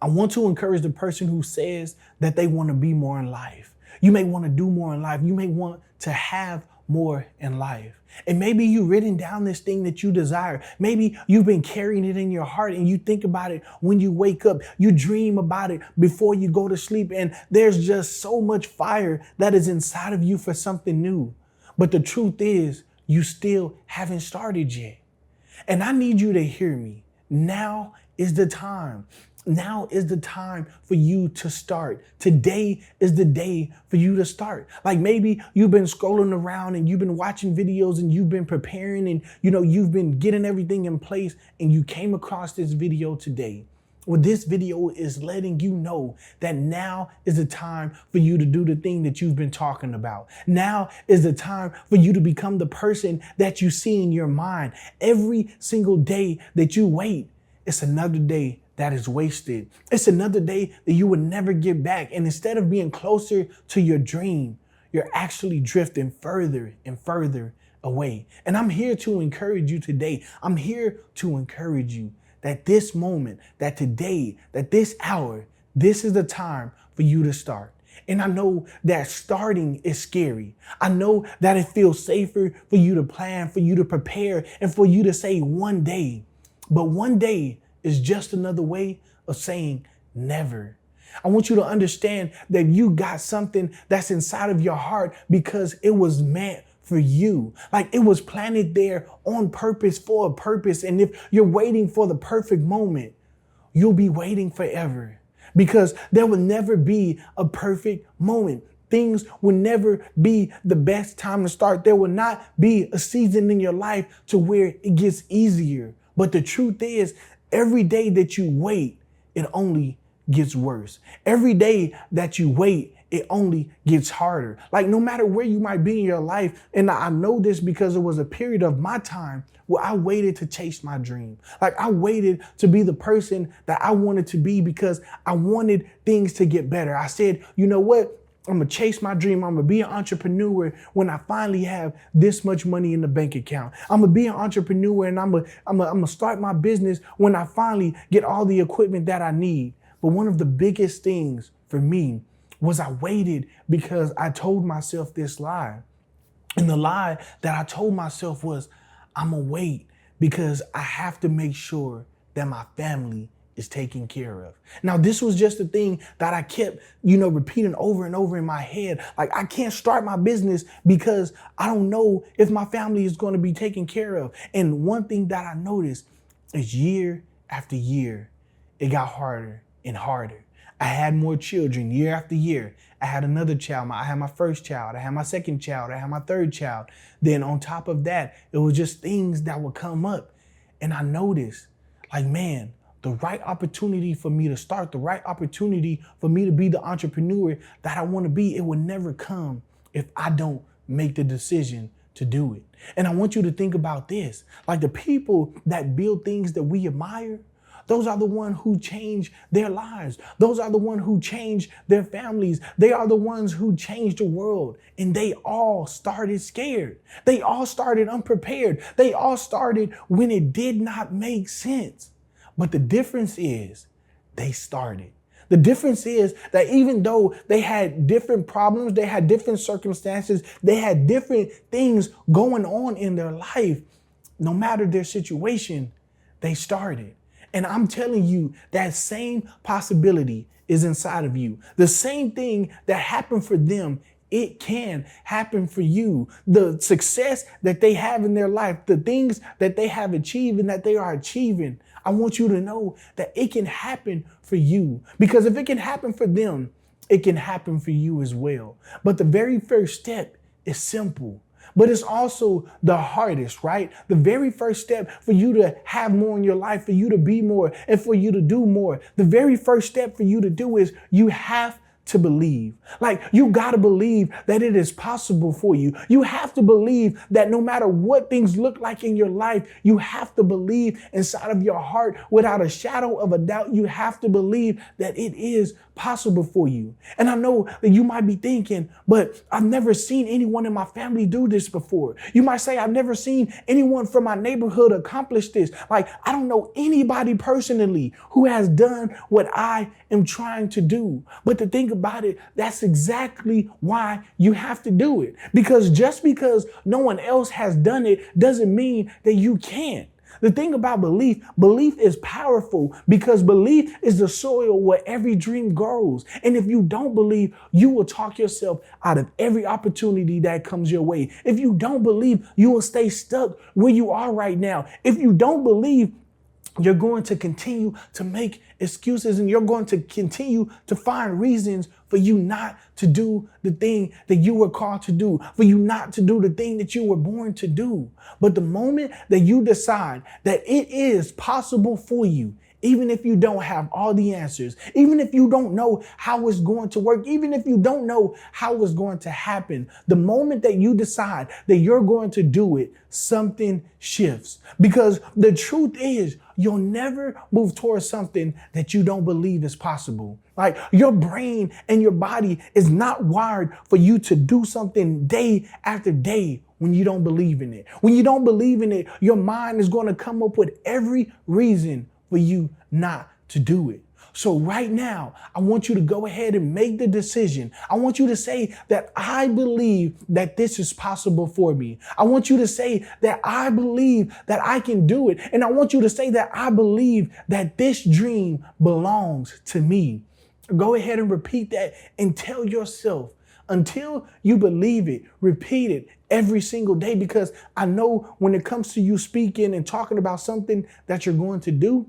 I want to encourage the person who says that they want to be more in life. You may want to do more in life. You may want to have more in life. And maybe you've written down this thing that you desire. Maybe you've been carrying it in your heart and you think about it when you wake up. You dream about it before you go to sleep. And there's just so much fire that is inside of you for something new. But the truth is, you still haven't started yet. And I need you to hear me. Now is the time. Now is the time for you to start. Today is the day for you to start. Like maybe you've been scrolling around and you've been watching videos and you've been preparing and you've been getting everything in place and you came across this video today. Well, this video is letting you know that now is the time for you to do the thing that you've been talking about. Now is the time for you to become the person that you see in your mind. Every single day that you wait, it's another day that is wasted. It's another day that you will never get back. And instead of being closer to your dream, you're actually drifting further and further away. And I'm here to encourage you today. I'm here to encourage you that this moment, that today, that this hour, this is the time for you to start. And I know that starting is scary. I know that it feels safer for you to plan, for you to prepare, and for you to say one day. But one day is just another way of saying never. I want you to understand that you got something that's inside of your heart because it was meant for you. Like it was planted there on purpose for a purpose. And if you're waiting for the perfect moment, you'll be waiting forever because there will never be a perfect moment. Things will never be the best time to start. There will not be a season in your life to where it gets easier. But the truth is, every day that you wait, it only gets worse. Every day that you wait, it only gets harder. Like no matter where you might be in your life, and I know this because it was a period of my time where I waited to chase my dream. Like I waited to be the person that I wanted to be because I wanted things to get better. I said, you know what? I'm going to chase my dream. I'm going to be an entrepreneur when I finally have this much money in the bank account. I'm going to be an entrepreneur and I'm going to start my business when I finally get all the equipment that I need. But one of the biggest things for me was I waited because I told myself this lie. And the lie that I told myself was, I'm going to wait because I have to make sure that my family is taken care of. Now, this was just a thing that I kept, repeating over and over in my head. Like, I can't start my business because I don't know if my family is going to be taken care of. And one thing that I noticed is year after year, it got harder and harder. I had more children year after year. I had another child. I had my first child. I had my second child. I had my third child. Then on top of that, it was just things that would come up. And I noticed, like, man, the right opportunity for me to start, the right opportunity for me to be the entrepreneur that I want to be, it will never come if I don't make the decision to do it. And I want you to think about this. Like the people that build things that we admire, those are the ones who change their lives. Those are the ones who change their families. They are the ones who change the world. And they all started scared. They all started unprepared. They all started when it did not make sense. But the difference is they started. The difference is that even though they had different problems, they had different circumstances, they had different things going on in their life, no matter their situation, they started. And I'm telling you, that same possibility is inside of you. The same thing that happened for them, it can happen for you. The success that they have in their life, the things that they have achieved and that they are achieving, I want you to know that it can happen for you. Because if it can happen for them, it can happen for you as well. But the very first step is simple, but it's also the hardest, right? The very first step for you to have more in your life, for you to be more and for you to do more. The very first step for you to do is you have to believe. Like, you got to believe that it is possible for you. You have to believe that no matter what things look like in your life, you have to believe inside of your heart without a shadow of a doubt. You have to believe that it is possible for you. And I know that you might be thinking, but I've never seen anyone in my family do this before. You might say, I've never seen anyone from my neighborhood accomplish this. Like, I don't know anybody personally who has done what I am trying to do. But the thing about it, that's exactly why you have to do it. Because just because no one else has done it doesn't mean that you can't. The thing about belief is powerful because belief is the soil where every dream grows. And if you don't believe, you will talk yourself out of every opportunity that comes your way. If you don't believe, you will stay stuck where you are right now. If you don't believe, you're going to continue to make excuses and you're going to continue to find reasons for you not to do the thing that you were called to do, for you not to do the thing that you were born to do. But the moment that you decide that it is possible for you, even if you don't have all the answers, even if you don't know how it's going to work, even if you don't know how it's going to happen, the moment that you decide that you're going to do it, something shifts. Because the truth is, you'll never move towards something that you don't believe is possible. Like, your brain and your body is not wired for you to do something day after day when you don't believe in it. When you don't believe in it, your mind is going to come up with every reason for you not to do it. So right now, I want you to go ahead and make the decision. I want you to say that I believe that this is possible for me. I want you to say that I believe that I can do it. And I want you to say that I believe that this dream belongs to me. Go ahead and repeat that and tell yourself until you believe it. Repeat it every single day, because I know when it comes to you speaking and talking about something that you're going to do,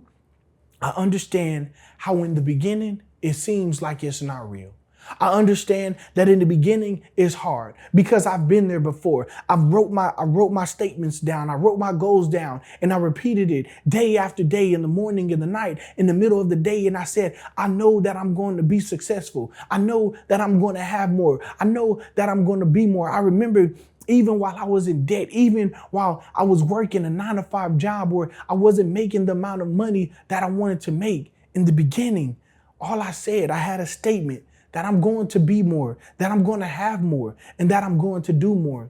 I understand how in the beginning it seems like it's not real. I understand that in the beginning it's hard because I've been there before. I wrote my statements down. I wrote my goals down and I repeated it day after day, in the morning, in the night, in the middle of the day. And I said, I know that I'm going to be successful. I know that I'm going to have more. I know that I'm going to be more. I remember even while I was in debt, even while I was working a 9-to-5 job where I wasn't making the amount of money that I wanted to make. In the beginning, all I said, I had a statement that I'm going to be more, that I'm going to have more, and that I'm going to do more.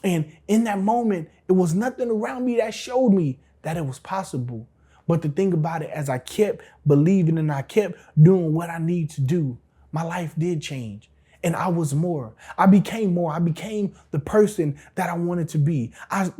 And in that moment, it was nothing around me that showed me that it was possible. But the thing about it, as I kept believing and I kept doing what I need to do, my life did change. And I was more. I became more. I became the person that I wanted to be. I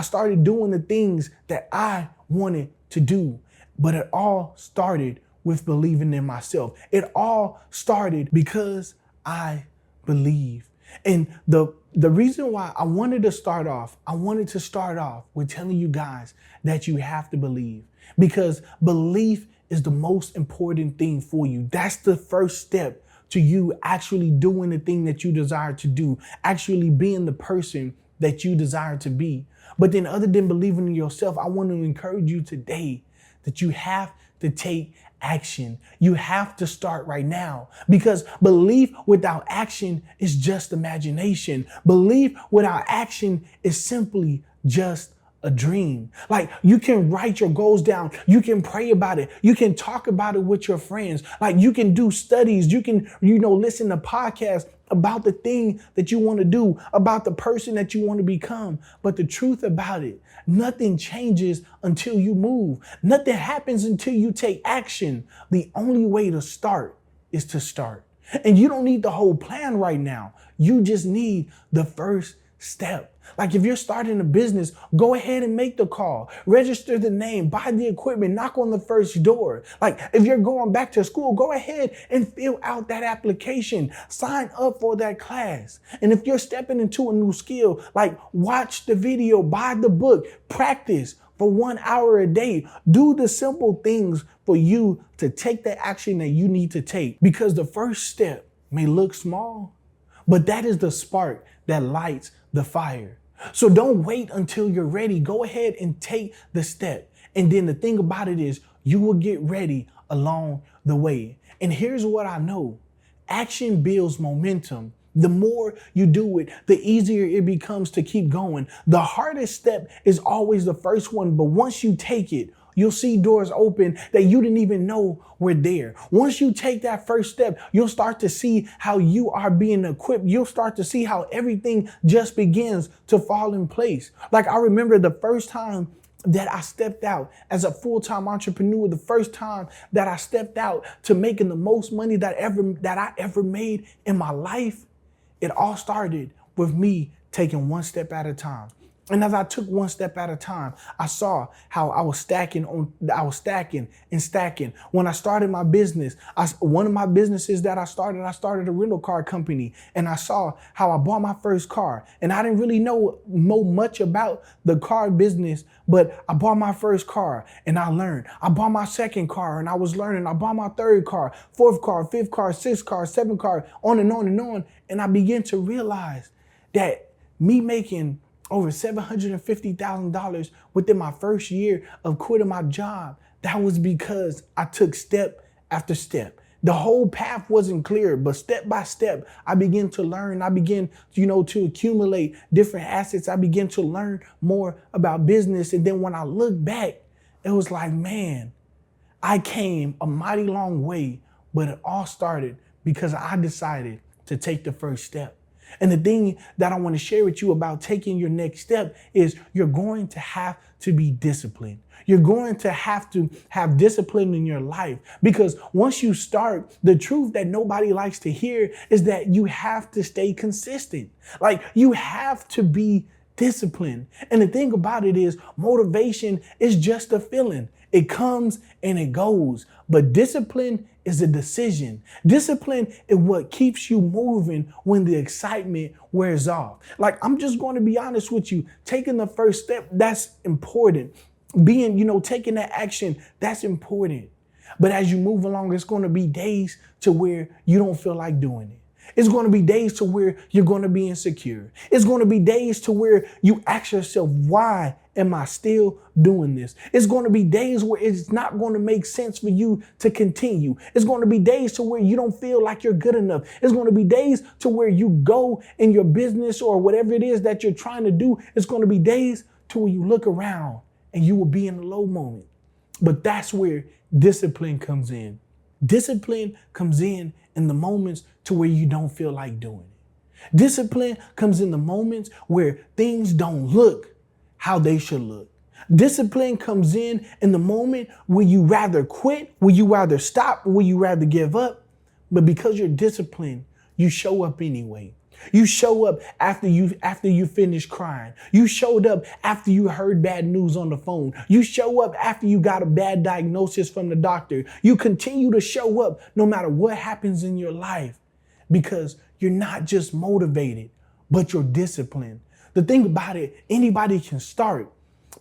started doing the things that I wanted to do. But it all started with believing in myself. It all started because I believe. And the reason why I wanted to start off with telling you guys that you have to believe, because belief is the most important thing for you. That's the first step to you actually doing the thing that you desire to do, actually being the person that you desire to be. But then, other than believing in yourself, I want to encourage you today that you have to take action. You have to start right now, because belief without action is just imagination. Belief without action is simply just a dream. Like, you can write your goals down. You can pray about it. You can talk about it with your friends. Like, you can do studies. You can, listen to podcasts about the thing that you want to do, about the person that you want to become. But the truth about it, nothing changes until you move. Nothing happens until you take action. The only way to start is to start. And you don't need the whole plan right now. You just need the first step. Like, if you're starting a business, go ahead and make the call, register the name, buy the equipment, knock on the first door. Like, if you're going back to school, go ahead and fill out that application, sign up for that class. And if you're stepping into a new skill, like, watch the video, buy the book, practice for 1 hour a day. Do the simple things for you to take the action that you need to take, because the first step may look small, but that is the spark that lights the fire. So don't wait until you're ready. Go ahead and take the step. And then the thing about it is, you will get ready along the way. And here's what I know. Action builds momentum. The more you do it, the easier it becomes to keep going. The hardest step is always the first one, but once you take it, you'll see doors open that you didn't even know were there. Once you take that first step, you'll start to see how you are being equipped. You'll start to see how everything just begins to fall in place. Like I remember the first time that I stepped out as a full-time entrepreneur, the first time that I stepped out to making the most money that I ever made in my life, it all started with me taking one step at a time. And as I took one step at a time, I saw how I was stacking and stacking. When I started my business, one of my businesses that I started a rental car company, and I saw how I bought my first car. And I didn't really know much about the car business, but I bought my first car and I learned. I bought my second car and I was learning. I bought my third car, fourth car, fifth car, sixth car, seventh car, on and on and on. And I began to realize that me making over $750,000 within my first year of quitting my job, that was because I took step after step. The whole path wasn't clear, but step by step, I began to learn. I began, to accumulate different assets. I began to learn more about business. And then when I look back, it was like, man, I came a mighty long way, but it all started because I decided to take the first step. And the thing that I want to share with you about taking your next step is you're going to have to be disciplined. You're going to have discipline in your life, because once you start, the truth that nobody likes to hear is that you have to stay consistent. Like, you have to be disciplined. And the thing about it is, motivation is just a feeling. It comes and it goes, but discipline is a decision. Discipline is what keeps you moving when the excitement wears off. Like, I'm just going to be honest with you. Taking the first step, that's important. Taking that action, that's important. But as you move along, it's going to be days to where you don't feel like doing it. It's going to be days to where you're going to be insecure. It's going to be days to where you ask yourself, why am I still doing this? It's going to be days where it's not going to make sense for you to continue. It's going to be days to where you don't feel like you're good enough. It's going to be days to where you go in your business or whatever it is that you're trying to do. It's going to be days to where you look around and you will be in a low moment. But that's where discipline comes in. Discipline comes in the moments to where you don't feel like doing it. Discipline comes in the moments where things don't look how they should look. Discipline comes in the moment where you rather quit, where you rather stop, where you rather give up. But because you're disciplined, you show up anyway. You show up after you finish crying. You showed up after you heard bad news on the phone. You show up after you got a bad diagnosis from the doctor. You continue to show up no matter what happens in your life, because you're not just motivated, but you're disciplined. The thing about it, anybody can start,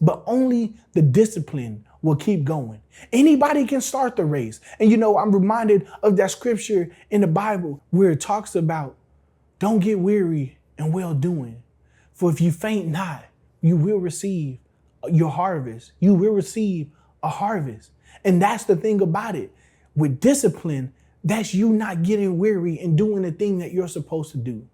but only the discipline will keep going. Anybody can start the race. And I'm reminded of that scripture in the Bible where it talks about, don't get weary in well doing, for if you faint not, you will receive your harvest. You will receive a harvest. And that's the thing about it. With discipline, that's you not getting weary and doing the thing that you're supposed to do.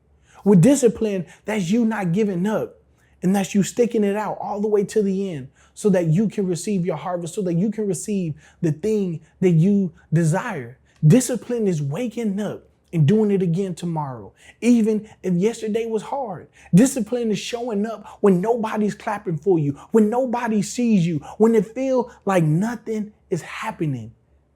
With discipline, that's you not giving up, and that's you sticking it out all the way to the end so that you can receive your harvest, so that you can receive the thing that you desire. Discipline is waking up and doing it again tomorrow, even if yesterday was hard. Discipline is showing up when nobody's clapping for you, when nobody sees you, when it feels like nothing is happening.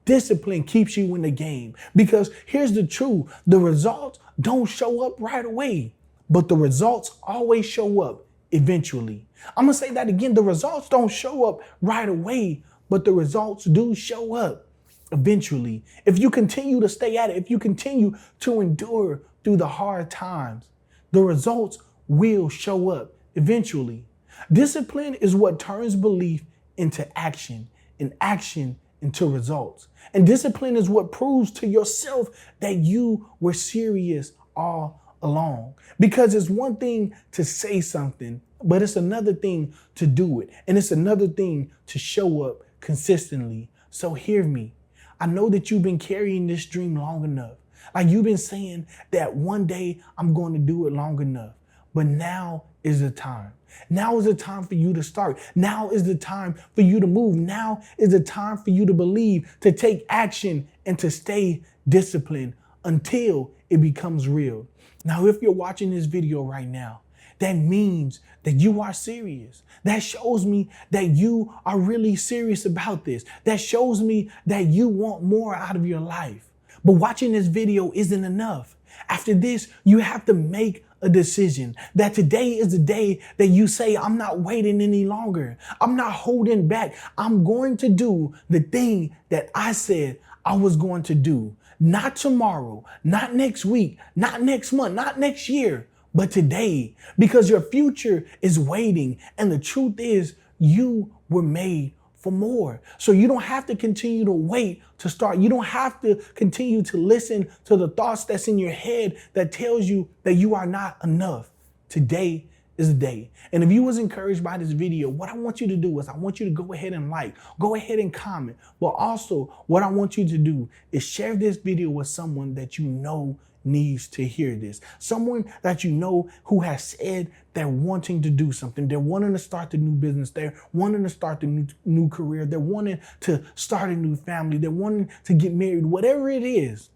Discipline keeps you in the game, because here's the truth. The results don't show up right away, but the results always show up eventually. I'm going to say that again. The results don't show up right away, but the results do show up eventually. If you continue to stay at it, if you continue to endure through the hard times, the results will show up eventually. Discipline is what turns belief into action, and action into results. And discipline is what proves to yourself that you were serious all along. Because it's one thing to say something, but it's another thing to do it. And it's another thing to show up consistently. So hear me. I know that you've been carrying this dream long enough. Like you've been saying that one day I'm going to do it long enough. But now is the time. Now is the time for you to start. Now is the time for you to move. Now is the time for you to believe, to take action, and to stay disciplined until it becomes real. Now, if you're watching this video right now, that means that you are serious. That shows me that you are really serious about this. That shows me that you want more out of your life. But watching this video isn't enough. After this, you have to make a decision that today is the day that you say, I'm not waiting any longer. I'm not holding back. I'm going to do the thing that I said I was going to do. Not tomorrow, not next week, not next month, not next year, but today, because your future is waiting. And the truth is, you were made for more. So you don't have to continue to wait to start. You don't have to continue to listen to the thoughts that's in your head that tells you that you are not enough. Today is the day. And if you was encouraged by this video, what I want you to do is I want you to go ahead and like, go ahead and comment. But also what I want you to do is share this video with someone that you know needs to hear this. Someone that you know who has said they're wanting to do something. They're wanting to start the new business. They're wanting to start the new career. They're wanting to start a new family. They're wanting to get married. Whatever it is,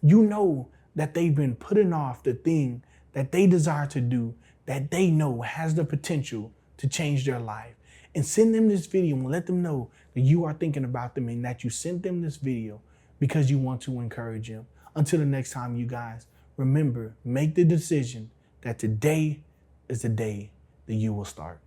you know that they've been putting off the thing that they desire to do, that they know has the potential to change their life. And send them this video and let them know that you are thinking about them and that you sent them this video because you want to encourage them. Until the next time, you guys, remember, make the decision that today is the day that you will start.